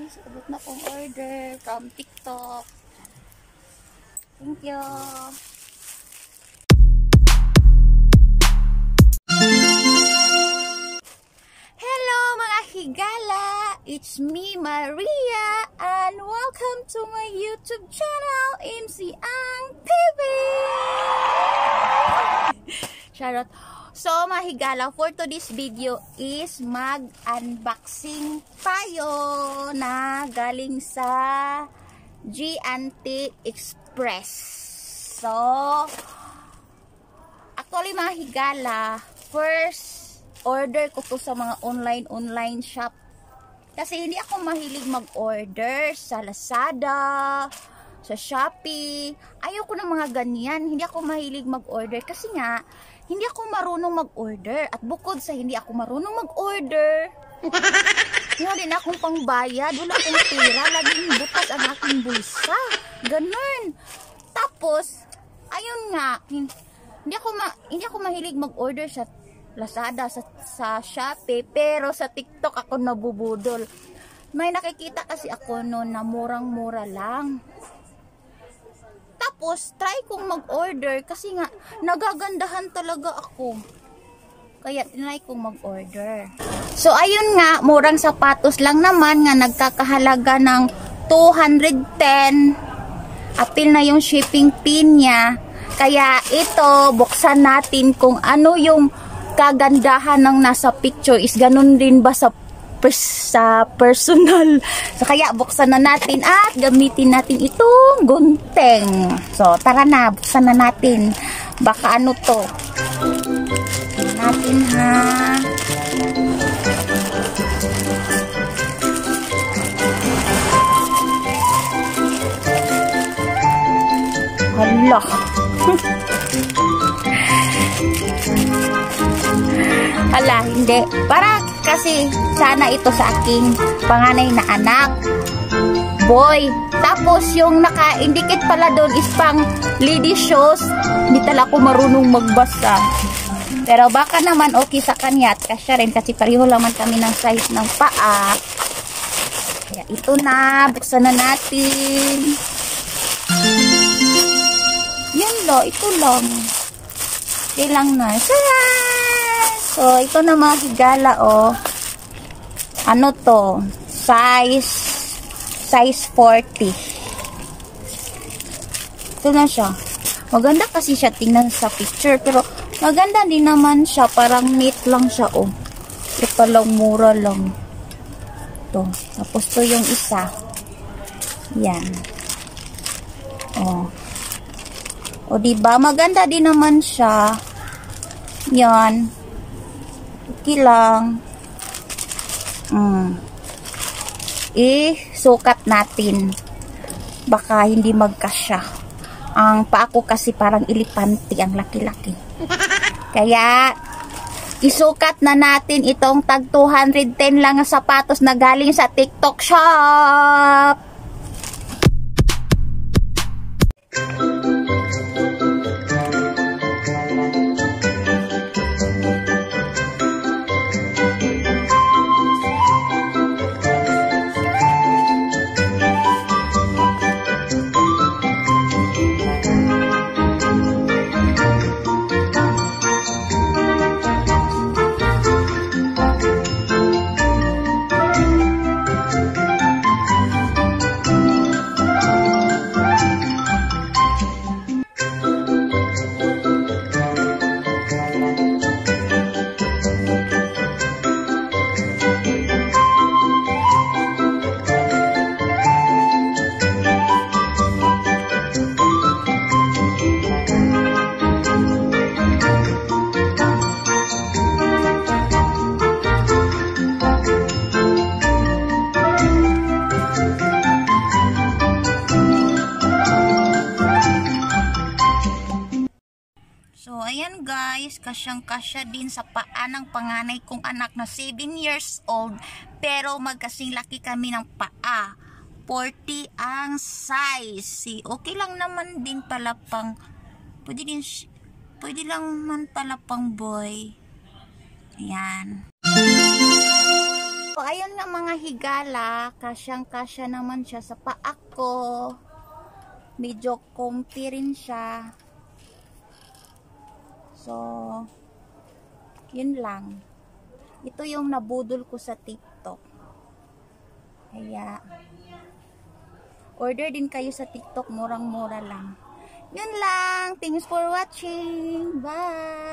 guys, abot na kong order from TikTok. Thank you. Hello mga higala! It's me, Maria, and welcome to my YouTube channel, MC Ang TV! Charot. So, mga higala, for today's video is mag-unboxing tayo na galing sa G&T Express. So, actually mga higala, first order ko to sa mga online shop. Kasi hindi ako mahilig mag-order sa Lazada, sa Shopee. Ayoko ng mga ganyan. Hindi ako mahilig mag-order kasi nga, hindi ako marunong mag-order. At bukod sa hindi ako marunong mag-order, wala din akong pangbayad. Wala akong pera. Laging butas ang aking bulsa. Ganun. Tapos, ayun nga, hindi ako mahilig mag-order sa Lazada, sa Shopee. Pero sa TikTok ako nabubudol. May nakikita kasi ako noon na murang-mura lang. Tapos, try kong mag-order kasi nga, nagagandahan talaga ako. Kaya, tinry kong mag-order. So, ayun nga, murang sapatos lang naman nga nagkakahalaga ng 210. Apil na yung shipping fee niya. Kaya, ito, buksan natin kung ano yung kagandahan ng nasa picture. Is ganun din ba sa personal. So, kaya buksan na natin at gamitin natin itong gunting. So, tara na, buksan na natin. Baka ano to. Natin ha. Hala. Hala, hindi. Para kasi sana ito sa aking panganay na anak. Boy. Tapos yung naka-indicate pala doon is pang lady shoes. Hindi talaga ako marunong magbasa. Pero baka naman okay sa kanya at kasya rin kasi pareho naman kami ng size ng paa. Kaya ito na. Buksan na natin. Yan lo. Ito lang. Ito lang na. So, ito na mga higala, oh. Ano to? Size 40. Ito na siya. Maganda kasi siya tingnan sa picture, pero maganda din naman siya. Parang neat lang siya, oh. Ito lang, mura lang. Ito. Tapos to yung isa. Yan. Oh. O, diba? Maganda din naman siya. Yan. Okay lang. Sukat natin. Baka hindi magkasya. Ang paa ko kasi parang elepante. Ang laki-laki. Kaya, isukat na natin itong tag 210 lang na sapatos na galing sa TikTok shop. So, ayan guys, kasyang-kasya din sa paa ng panganay kong anak na 7 years old. Pero magkasing laki kami ng paa. 40 ang size. Okay lang naman din pala pang, pwede lang man pala pang boy. Ayan. ayun nga mga higala, kasyang-kasya naman siya sa paa ko. Medyo comfy rin siya. So, yun lang. Ito yung nabudol ko sa TikTok. Kaya, order din kayo sa TikTok, murang-mura lang. Yun lang. Thanks for watching. Bye!